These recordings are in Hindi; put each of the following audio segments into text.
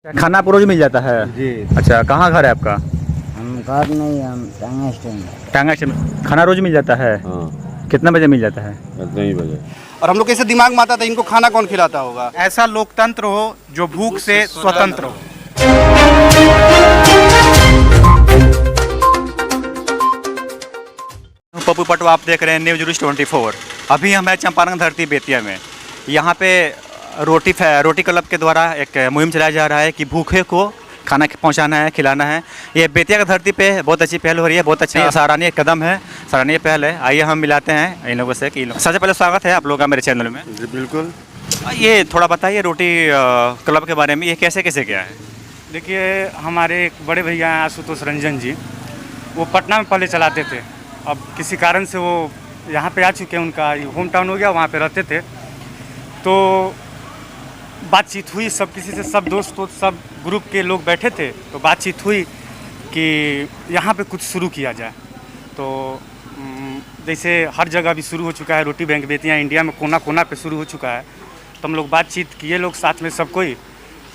खाना आपको रोज मिल जाता है? जी। अच्छा, कहाँ घर है आपका? हम घर नहीं, हम टांगा स्टैंड में। टांगा स्टैंड। खाना रोज मिल जाता है? हाँ, कितना बजे मिल जाता है? इतना ही बजे। और हम लोग कैसे दिमाग में आता था इनको खाना कौन खिलाता होगा। ऐसा लोकतंत्र हो जो भूख से स्वतंत्र हो। पप्पू पटो आप देख रहे हैं न्यूज रूज 24। अभी हम हैं चंपारण धरती बेतिया में। यहाँ पे रोटी क्लब के द्वारा एक मुहिम चलाया जा रहा है कि भूखे को खाना पहुँचाना है, खिलाना है। ये बेतिया की धरती पे बहुत अच्छी पहल हो रही है, बहुत अच्छा सराहनीय कदम है, सराहनीय पहल है। आइए हम मिलाते हैं इन लोगों से कि सबसे पहले स्वागत है आप लोगों का मेरे चैनल में। जी बिल्कुल। ये थोड़ा बताइए रोटी क्लब के बारे में, ये कैसे कैसे क्या है? देखिए, हमारे एक बड़े भैया हैं आशुतोष रंजन जी, वो पटना में पहले चलाते थे। अब किसी कारण से वो यहाँ पे आ चुके हैं, उनका होम टाउन हो गया, वहाँ पे रहते थे। तो बातचीत हुई सब किसी से, सब दोस्त सब ग्रुप के लोग बैठे थे, तो बातचीत हुई कि यहाँ पे कुछ शुरू किया जाए। तो जैसे हर जगह भी शुरू हो चुका है रोटी बैंक बेतिया, इंडिया में कोना कोना पे शुरू हो चुका है। तो हम लोग बातचीत किए लोग साथ में सब कोई,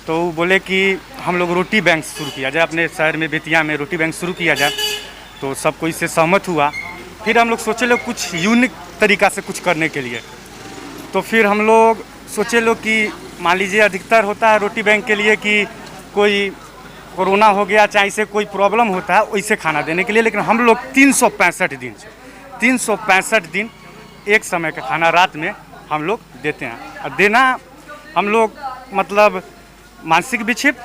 तो वो बोले कि हम लोग रोटी बैंक शुरू किया जाए, अपने शहर में बेतिया में रोटी बैंक शुरू किया जाए। तो सब कोई इससे सहमत हुआ। फिर हम लोग सोचे लोग कुछ यूनिक तरीक़ा से कुछ करने के लिए। तो फिर हम लोग सोचे लोग कि मान लीजिए अधिकतर होता है रोटी बैंक के लिए कि कोई कोरोना हो गया, चाहे से कोई प्रॉब्लम होता है वैसे खाना देने के लिए। लेकिन हम लोग 365 दिन एक समय का खाना रात में हम लोग देते हैं। और देना हम लोग मतलब मानसिक विक्षिप्त,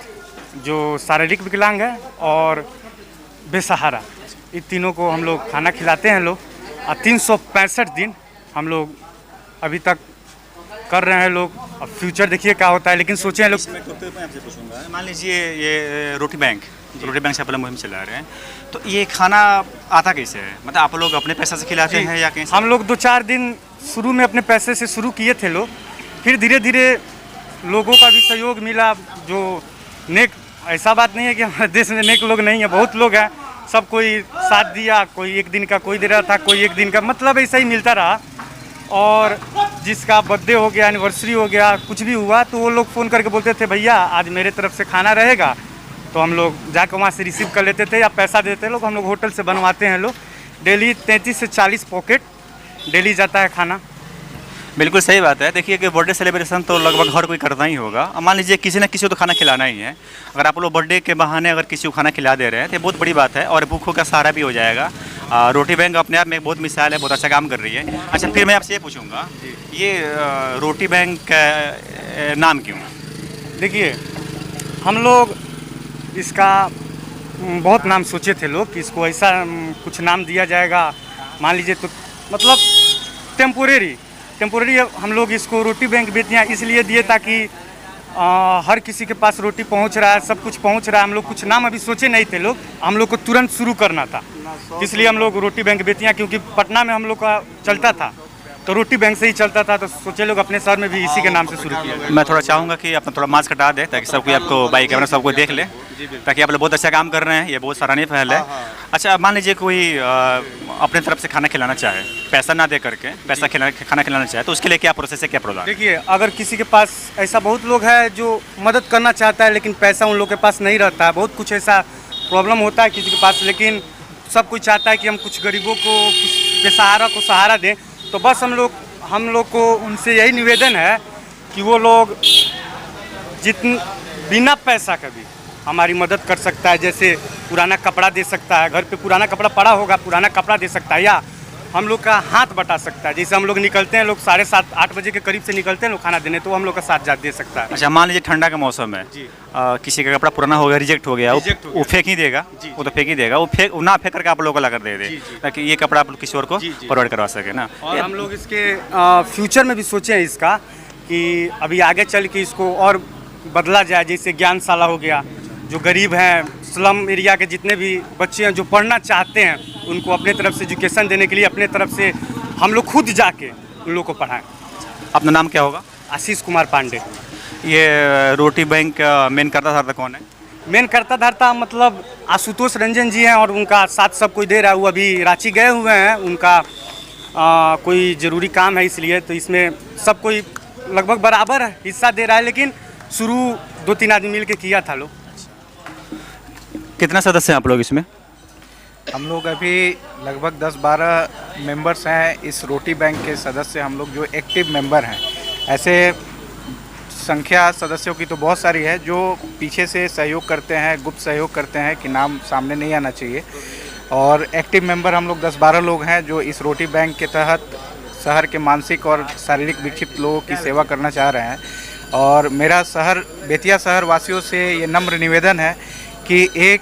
जो शारीरिक विकलांग है और बेसहारा, इन तीनों को हम लोग खाना खिलाते हैं लोग। और 365 दिन हम लोग अभी तक कर रहे हैं लोग। अब फ्यूचर देखिए क्या होता है, लेकिन सोचे हैं लोग। मान लीजिए ये रोटी बैंक से पहले मुहिम चला रहे हैं, तो ये खाना आता कैसे है? मतलब आप लोग अपने पैसे से खिलाते हैं या कैसे? हम लोग 2-4 दिन शुरू में अपने पैसे से शुरू किए थे लोग, फिर धीरे धीरे लोगों का भी सहयोग मिला। जो नेक, ऐसा बात नहीं है कि हमारे देश में नेक लोग नहीं है, बहुत लोग हैं। सब कोई साथ दिया, कोई एक दिन का कोई दे रहा था, कोई एक दिन का, मतलब ऐसा ही मिलता रहा। और जिसका बर्थडे हो गया, एनिवर्सरी हो गया, कुछ भी हुआ, तो वो लोग फ़ोन करके बोलते थे भैया आज मेरे तरफ से खाना रहेगा। तो हम लोग जाकर वहाँ से रिसीव कर लेते थे या पैसा देते लोग। हम लोग होटल से बनवाते हैं लोग। डेली 33 से 40 पॉकेट डेली जाता है खाना। बिल्कुल सही बात है। देखिए कि बर्थडे सेलिब्रेशन तो लगभग हर कोई करता ही होगा। अब मान लीजिए किसी न किसी को तो खाना खिलाना ही है। अगर आप लोग बर्थडे के बहाने अगर किसी को खाना खिला दे रहे हैं तो बहुत बड़ी बात है और भूखों का सहारा भी हो जाएगा। रोटी बैंक अपने आप में एक बहुत मिसाल है, बहुत अच्छा काम कर रही है। अच्छा, फिर मैं आपसे ये पूछूंगा, ये रोटी बैंक का नाम क्यों? देखिए, हम लोग इसका बहुत नाम सोचे थे लोग कि इसको ऐसा कुछ नाम दिया जाएगा। मान लीजिए तो मतलब टेम्पोरेरी हम लोग इसको रोटी बैंक बेतिया इसलिए दिए ताकि हर किसी के पास रोटी पहुंच रहा है, सब कुछ पहुंच रहा है। हम लोग कुछ नाम अभी सोचे नहीं थे लोग, हम लोग को तुरंत शुरू करना था, इसलिए हम लोग रोटी बैंक बेतिया, क्योंकि पटना में हम लोग का चलता था तो रोटी बैंक से ही चलता था, तो सोचे लोग अपने शहर में भी इसी के नाम से शुरू किया। मैं थोड़ा चाहूँगा कि अपना थोड़ा मास्क हटा दे ताकि सब कोई आपको बाई कैमरा सबको देख ले, ताकि आप लोग बहुत अच्छा काम कर रहे हैं, ये बहुत सराहनीय पहल है। अच्छा, मान लीजिए कोई अपने तरफ से खाना खिलाना चाहे, पैसा ना दे करके खाना खिलाना चाहे, तो उसके लिए क्या प्रोसेस है, क्या प्रोग्राम? देखिए, अगर किसी के पास ऐसा बहुत लोग है जो मदद करना चाहता है लेकिन पैसा उन लोग के पास नहीं रहता है, बहुत कुछ ऐसा प्रॉब्लम होता है किसी के पास, लेकिन सब कुछ चाहता है कि हम कुछ गरीबों को, कुछ बेसहारा को सहारा दें। तो बस हम लोग को उनसे यही निवेदन है कि वो लोग बिना पैसा का भी हमारी मदद कर सकता है। जैसे पुराना कपड़ा दे सकता है, घर पे पुराना कपड़ा पड़ा होगा, पुराना कपड़ा दे सकता है, या हम लोग का हाथ बटा सकता है। जैसे हम लोग निकलते हैं, लोग 7:30-8 बजे के करीब से निकलते हैं लोग खाना देने, तो हम लोग का साथ जात दे सकता है। अच्छा, मान लीजिए ठंडा का मौसम है जी, किसी का कपड़ा पुराना हो गया, रिजेक्ट हो गया, वो फेंक ही देगा, वो तो फेंक ही देगा, वो ना फेंक करके आप लोगों को ला कर दे दे, ताकि ये कपड़ा आप लोग किसी और को प्रोवाइड करवा सके ना। और हम लोग इसके फ्यूचर में भी सोचे हैं इसका कि अभी आगे चल के इसको और बदला जाए। जैसे ज्ञानशाला हो गया, जो गरीब हैं, स्लम एरिया के जितने भी बच्चे हैं जो पढ़ना चाहते हैं, उनको अपने तरफ से एजुकेशन देने के लिए अपने तरफ से हम लोग खुद जाके उन लोग को पढ़ाएं। अपना नाम क्या होगा? आशीष कुमार पांडे। ये रोटी बैंक का मेन करता धरता कौन है? मेन करता धरता मतलब आशुतोष रंजन जी हैं, और उनका साथ सब कोई दे रहा है। वो अभी रांची गए हुए हैं, उनका कोई ज़रूरी काम है, इसलिए तो इसमें सब कोई लगभग बराबर हिस्सा दे रहा है। लेकिन शुरू 2-3 आदमी मिल के किया था लोग। कितना सदस्य हैं आप लोग इसमें? हम लोग अभी लगभग 10-12 मेंबर्स हैं इस रोटी बैंक के सदस्य, हम लोग जो एक्टिव मेंबर हैं। ऐसे संख्या सदस्यों की तो बहुत सारी है जो पीछे से सहयोग करते हैं, गुप्त सहयोग करते हैं कि नाम सामने नहीं आना चाहिए। और एक्टिव मेंबर हम लोग 10-12 लोग हैं जो इस रोटी बैंक के तहत शहर के मानसिक और शारीरिक विक्षिप्त लोगों की सेवा करना चाह रहे हैं। और मेरा बेतिया शहर वासियों से ये नम्र निवेदन है कि एक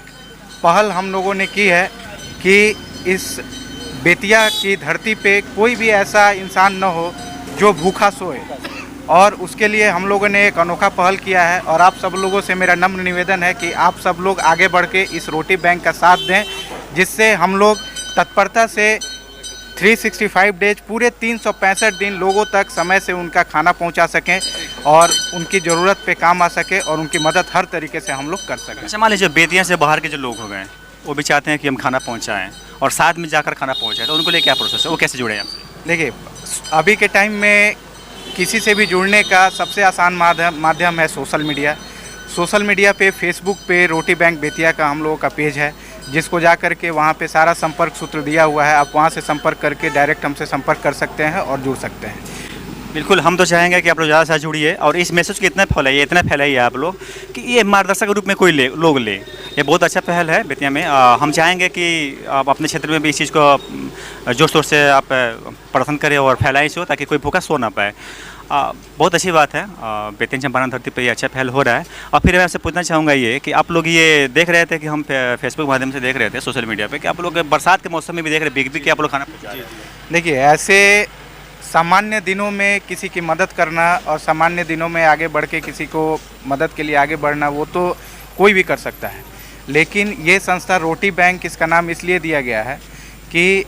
पहल हम लोगों ने की है कि इस बेतिया की धरती पे कोई भी ऐसा इंसान न हो जो भूखा सोए, और उसके लिए हम लोगों ने एक अनोखा पहल किया है। और आप सब लोगों से मेरा नम्र निवेदन है कि आप सब लोग आगे बढ़ के इस रोटी बैंक का साथ दें, जिससे हम लोग तत्परता से 365 डेज पूरे 365 दिन लोगों तक समय से उनका खाना पहुंचा सकें और उनकी ज़रूरत पे काम आ सके और उनकी मदद हर तरीके से हम लोग कर सकें। अच्छा, मान लीजिए बेतिया से बाहर के जो लोग हो गए वो भी चाहते हैं कि हम खाना पहुंचाएं और साथ में जाकर खाना पहुंचाएं, तो उनको लिए क्या प्रोसेस है, वो कैसे जुड़े आपसे? देखिए, अभी के टाइम में किसी से भी जुड़ने का सबसे आसान माध्यम है सोशल मीडिया। सोशल मीडिया पे फेसबुक पे रोटी बैंक बेतिया का हम लोगों का पेज है, जिसको जा कर के वहाँ पे सारा संपर्क सूत्र दिया हुआ है। आप वहाँ से संपर्क करके डायरेक्ट हमसे संपर्क कर सकते हैं और जुड़ सकते हैं। बिल्कुल, हम तो चाहेंगे कि आप लोग ज़्यादा से ज़्यादा जुड़िए और इस मैसेज को इतना फैलाइए आप लोग कि ये मार्गदर्शक रूप में कोई लोग ले। ये बहुत अच्छा पहल है बेतिया में। हम चाहेंगे कि आप अपने क्षेत्र में भी इस चीज़ को जोर शोर से आप प्रदर्शन करें और फैलाएं इसको, ताकि कोई भूखा सो ना पाए। बहुत अच्छी बात है, बेतिया चंपारण धरती पर ये अच्छा पहल हो रहा है। और फिर मैं आपसे पूछना चाहूँगा ये कि आप लोग ये देख रहे थे कि हम फेसबुक माध्यम से देख रहे थे सोशल मीडिया पे कि आप लोग बरसात के मौसम में भी देख रहे बिग कि आप लोग खाना पहुँचा रहे हैं। देखिए, ऐसे सामान्य दिनों में किसी की मदद करना और सामान्य दिनों में आगे बढ़ के किसी को मदद के लिए आगे बढ़ना, वो तो कोई भी कर सकता है। लेकिन ये संस्था रोटी बैंक, इसका नाम इसलिए दिया गया है कि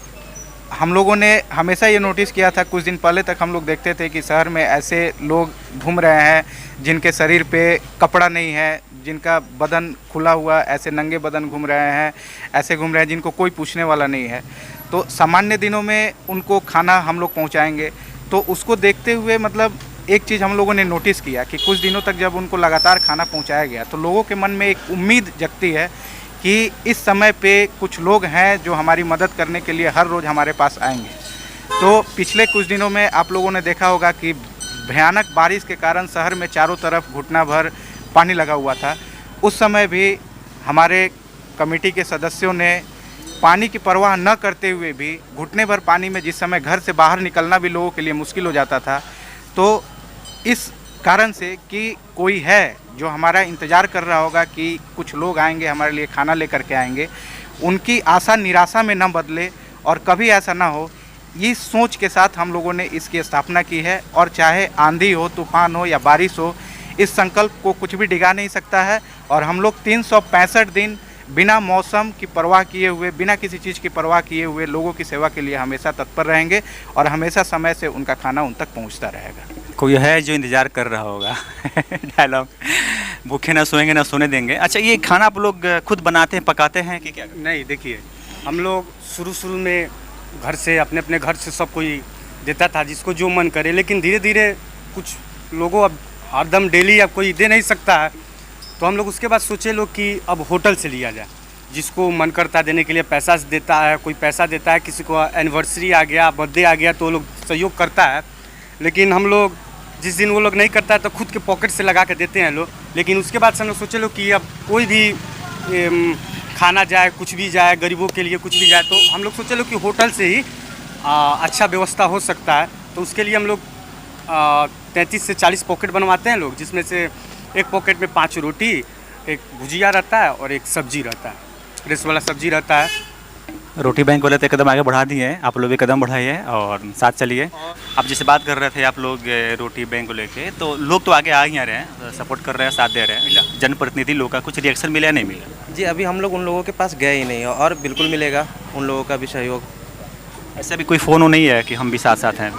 हम लोगों ने हमेशा ये नोटिस किया था, कुछ दिन पहले तक हम लोग देखते थे कि शहर में ऐसे लोग घूम रहे हैं जिनके शरीर पे कपड़ा नहीं है, जिनका बदन खुला हुआ, ऐसे नंगे बदन घूम रहे हैं, ऐसे घूम रहे हैं जिनको कोई पूछने वाला नहीं है। तो सामान्य दिनों में उनको खाना हम लोग पहुंचाएंगे। तो उसको देखते हुए मतलब एक चीज़ हम लोगों ने नोटिस किया कि कुछ दिनों तक जब उनको लगातार खाना पहुंचाया गया तो लोगों के मन में एक उम्मीद जगती है कि इस समय पे कुछ लोग हैं जो हमारी मदद करने के लिए हर रोज़ हमारे पास आएंगे। तो पिछले कुछ दिनों में आप लोगों ने देखा होगा कि भयानक बारिश के कारण शहर में चारों तरफ घुटना भर पानी लगा हुआ था। उस समय भी हमारे कमेटी के सदस्यों ने पानी की परवाह न करते हुए भी घुटने भर पानी में, जिस समय घर से बाहर निकलना भी लोगों के लिए मुश्किल हो जाता था, तो इस कारण से कि कोई है जो हमारा इंतज़ार कर रहा होगा कि कुछ लोग आएंगे हमारे लिए खाना लेकर के आएंगे, उनकी आशा निराशा में न बदले और कभी ऐसा ना हो, इस सोच के साथ हम लोगों ने इसकी स्थापना की है। और चाहे आंधी हो, तूफान हो या बारिश हो, इस संकल्प को कुछ भी डिगा नहीं सकता है। और हम लोग 365 दिन बिना मौसम की परवाह किए हुए, बिना किसी चीज़ की परवाह किए हुए लोगों की सेवा के लिए हमेशा तत्पर रहेंगे और हमेशा समय से उनका खाना उन तक पहुंचता रहेगा। कोई है जो इंतज़ार कर रहा होगा डायलॉग, भूखे ना सोएंगे ना सोने देंगे। अच्छा, ये खाना आप लोग खुद बनाते हैं, पकाते हैं कि क्या? नहीं, देखिए, हम लोग शुरू में घर से अपने घर से सब कोई देता था जिसको जो मन करे, लेकिन धीरे धीरे कुछ लोगों अब हरदम डेली अब कोई दे नहीं सकता है, तो हम लोग उसके बाद सोचे लोग कि अब होटल से लिया जाए। जिसको मन करता देने के लिए पैसा देता है, कोई पैसा देता है, किसी को एनिवर्सरी आ गया, बर्थडे आ गया तो लोग सहयोग करता है। लेकिन हम लोग जिस दिन वो लोग नहीं करता है तो खुद के पॉकेट से लगा के देते हैं लोग। लेकिन उसके बाद से हम लोग सोचे लोग कि अब कोई भी खाना जाए, कुछ भी जाए, गरीबों के लिए कुछ भी जाए, तो हम लोग सोचे लोग कि होटल से ही अच्छा व्यवस्था हो सकता है। तो उसके लिए हम लोग 33 से 40 पॉकेट बनवाते हैं लोग, जिसमें से एक पॉकेट में 5 रोटी, एक भुजिया रहता है और एक सब्जी रहता है, फ्रेश वाला सब्जी रहता है। रोटी बैंक वाले तो कदम आगे बढ़ा दिए हैं, आप लोग भी कदम बढ़ाइए और साथ चलिए। आप जैसे बात कर रहे थे आप लोग रोटी बैंक को लेके, तो लोग तो आगे आ ही रहे हैं, सपोर्ट कर रहे हैं, साथ दे रहे हैं। जनप्रतिनिधि लोग का कुछ रिएक्शन मिला या नहीं मिला? जी, अभी हम लोग उन लोगों के पास गए ही नहीं है और बिल्कुल मिलेगा उन लोगों का भी सहयोग। ऐसा भी कोई फ़ोन नहीं है कि हम भी साथ साथ हैं?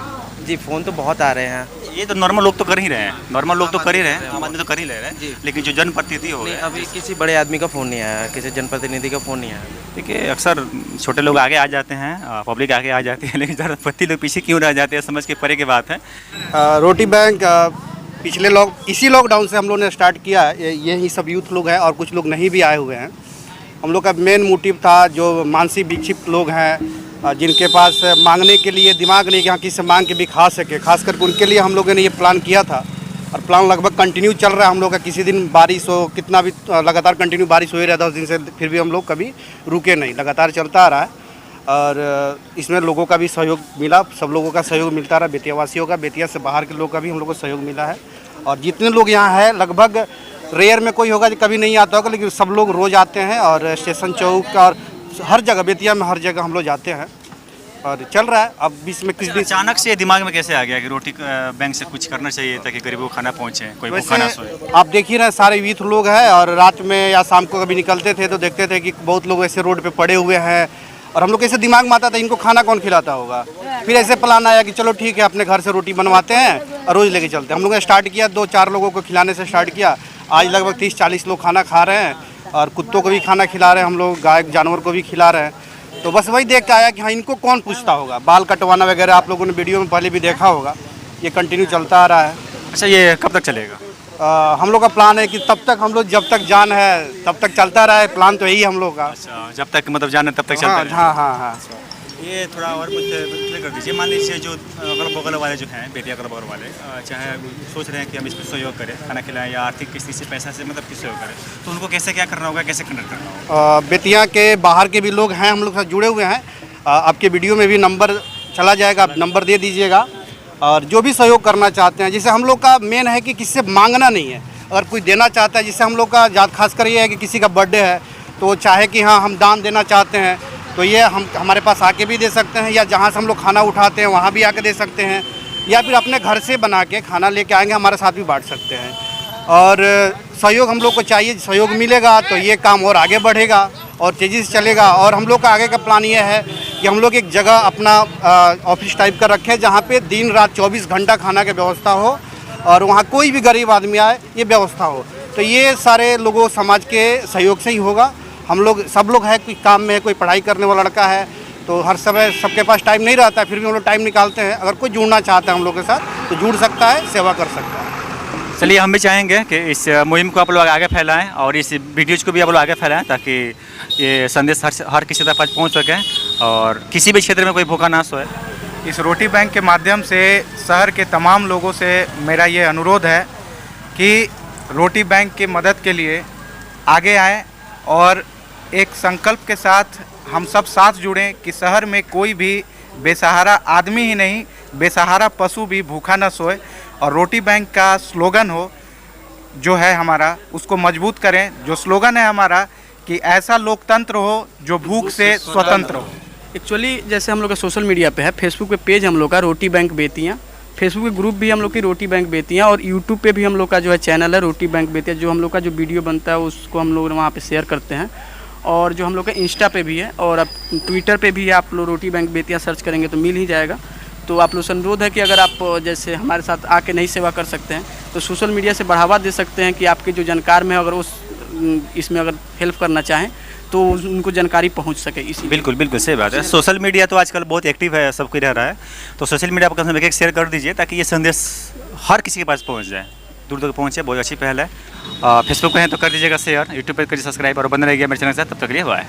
जी, फ़ोन तो बहुत आ रहे हैं। ये तो नॉर्मल लोग तो कर ही रहे हैं, नॉर्मल लोग तो कर ही रहे हैं, आम आदमी तो कर ही ले रहे हैं, लेकिन जो जनप्रतिनिधि हो नहीं, गए, अभी किसी बड़े आदमी का फ़ोन नहीं आया, किसी जनप्रतिनिधि का फ़ोन नहीं आया। देखिए अक्सर छोटे लोग आगे आ जाते हैं, पब्लिक आगे आ जाती है, लेकिन जनप्रतिनिधि लोग पीछे क्यों रह जाते हैं, समझ के परे की बात है। रोटी बैंक पिछले इसी लॉकडाउन से हम लोगों ने स्टार्ट किया है। यही सब यूथ लोग हैं और कुछ लोग नहीं भी आए हुए हैं। हम लोग का मेन मोटिव था जो मानसिक विक्षिप्त लोग हैं, जिनके पास मांगने के लिए दिमाग नहीं कि हाँ किसी से मांग के भी खा सके, खास करके उनके लिए हम लोगों ने ये प्लान किया था। और प्लान लगभग कंटिन्यू चल रहा है हम लोग का। किसी दिन बारिश हो, कितना भी लगातार कंटिन्यू बारिश हो ही रहता है उस दिन से, फिर भी हम लोग कभी रुके नहीं, लगातार चलता आ रहा है। और इसमें लोगों का भी सहयोग मिला, सब लोगों का सहयोग मिलता रहा, बेतिया वासियों का, बेतिया से बाहर के लोग का भी हम लोग को सहयोग मिला है। और जितने लोग यहाँ हैं, लगभग रेयर में कोई होगा जो कभी नहीं आता होगा, लेकिन सब लोग रोज़ आते हैं। और स्टेशन चौक और हर जगह, बेतिया में हर जगह हम लोग जाते हैं और चल रहा है। अब बीच में किस दिन अचानक से दिमाग में कैसे आ गया कि रोटी बैंक से कुछ करना चाहिए ताकि गरीबों को खाना पहुँचे, कोई भूखा ना सोए? आप देख ही रहे हैं, सारे यूथ लोग हैं और रात में या शाम को कभी निकलते थे तो देखते थे कि बहुत लोग ऐसे रोड पे पड़े हुए हैं। और हम लोग ऐसे दिमाग में आता था इनको खाना कौन खिलाता होगा। फिर ऐसे प्लान आया कि चलो ठीक है, अपने घर से रोटी बनवाते हैं और रोज़ लेके चलते हैं। हम लोगों ने स्टार्ट किया, 2-4 लोगों को खिलाने से स्टार्ट किया। आज लगभग 30-40 लोग खाना खा रहे हैं और कुत्तों को भी खाना खिला रहे हैं हम लोग, गाय जानवर को भी खिला रहे हैं। तो बस वही देख के आया कि हाँ इनको कौन पूछता होगा। बाल कटवाना वगैरह आप लोगों ने वीडियो में पहले भी देखा होगा, ये कंटिन्यू चलता आ रहा है। अच्छा, ये कब तक चलेगा? हम लोग का प्लान है कि तब तक हम लोग, जब तक जान है तब तक चलता रहा है। प्लान तो यही है हम लोग का। अच्छा, जब तक मतलब जाने तब तक चलता रहेगा। हाँ। ये थोड़ा और कुछ क्लियर कर दीजिए। मान लीजिए जो अगल बगल वाले जो हैं, बेतिया अगल बगल वाले, चाहे सोच रहे हैं कि हम इसमें सहयोग करें, खाना खिलाएं या आर्थिक किसी से पैसा से मतलब किस सहयोग करें, तो उनको कैसे क्या करना होगा, कैसे कंडक्ट करना होगा? बेतिया के बाहर के भी लोग हैं हम लोग साथ जुड़े हुए हैं। आपके वीडियो में भी नंबर चला जाएगा, आप नंबर दे दीजिएगा। और जो भी सहयोग करना चाहते हैं, जैसे हम लोग का मेन है कि किसी से मांगना नहीं है, अगर कोई देना चाहता है, जिससे हम लोग का ज़्यादा खासकर ये है कि किसी का बर्थडे है तो चाहे कि हाँ हम दान देना चाहते हैं तो ये हम हमारे पास आके भी दे सकते हैं, या जहाँ से हम लोग खाना उठाते हैं वहाँ भी आके दे सकते हैं, या फिर अपने घर से बना के खाना लेके आएंगे हमारे साथ भी बांट सकते हैं। और सहयोग हम लोग को चाहिए, सहयोग मिलेगा तो ये काम और आगे बढ़ेगा और तेज़ी से चलेगा। और हम लोग का आगे का प्लान ये है कि हम लोग एक जगह अपना ऑफिस टाइप का रखें जहाँ पे दिन रात 24 घंटा खाना की व्यवस्था हो और वहाँ कोई भी गरीब आदमी आए ये व्यवस्था हो। तो ये सारे लोगों समाज के सहयोग से ही होगा। हम लोग सब लोग हैं, कोई काम में है, कोई पढ़ाई करने वाला लड़का है, तो हर समय सबके पास टाइम नहीं रहता है, फिर भी हम लोग टाइम निकालते हैं। अगर कोई जुड़ना चाहता है हम लोग के साथ तो जुड़ सकता है, सेवा कर सकता है। चलिए, हम भी चाहेंगे कि इस मुहिम को आप लोग आगे फैलाएं और इस वीडियोज़ को भी आप लोग आगे फैलाएं ताकि ये संदेश हर किसी तक पहुंच सके और किसी भी क्षेत्र में कोई भूखा ना सोए। इस रोटी बैंक के माध्यम से शहर के तमाम लोगों से मेरा ये अनुरोध है कि रोटी बैंक की मदद के लिए आगे आएँ और एक संकल्प के साथ हम सब साथ जुड़ें कि शहर में कोई भी बेसहारा आदमी ही नहीं, बेसहारा पशु भी भूखा न सोए। और रोटी बैंक का स्लोगन हो जो है हमारा, उसको मजबूत करें। जो स्लोगन है हमारा कि ऐसा लोकतंत्र हो जो भूख से स्वतंत्र हो। एक्चुअली जैसे हम लोग का सोशल मीडिया पे है, फेसबुक पे पेज हम लोग का रोटी बैंक बेतिया, फेसबुक पे ग्रुप भी हम लोग की रोटी बैंक बेतिया, और यूट्यूब पे भी हम लोग का जो है चैनल है रोटी बैंक बेतिया। जो हम लोग का जो वीडियो बनता है उसको हम लोग वहाँ पे शेयर करते हैं। और जो हम लोग का इंस्टा पे भी है और अब ट्विटर पे भी आप लोग रोटी बैंक बेतिया सर्च करेंगे तो मिल ही जाएगा। तो आप लोग से अनुरोध है कि अगर आप जैसे हमारे साथ आके नहीं सेवा कर सकते हैं तो सोशल मीडिया से बढ़ावा दे सकते हैं कि आपके जो जानकार में अगर उस इसमें अगर हेल्प करना चाहें तो उनको जानकारी पहुंच सके। इसी बिल्कुल बिल्कुल सही बात है। सोशल मीडिया तो आजकल बहुत एक्टिव है, सबको रह रहा है, तो सोशल मीडिया पर कम से कम एक शेयर कर दीजिए ताकि ये संदेश हर किसी के पास पहुँच जाए, दूर तक पहुँचे। बहुत अच्छी पहल है। फेसबुक पे हैं तो कर दीजिएगा शेयर, यूट्यूब पर करिए सब्सक्राइब और बंद रहिएगा मेरे चैनल के साथ। तब तक के लिए बाय।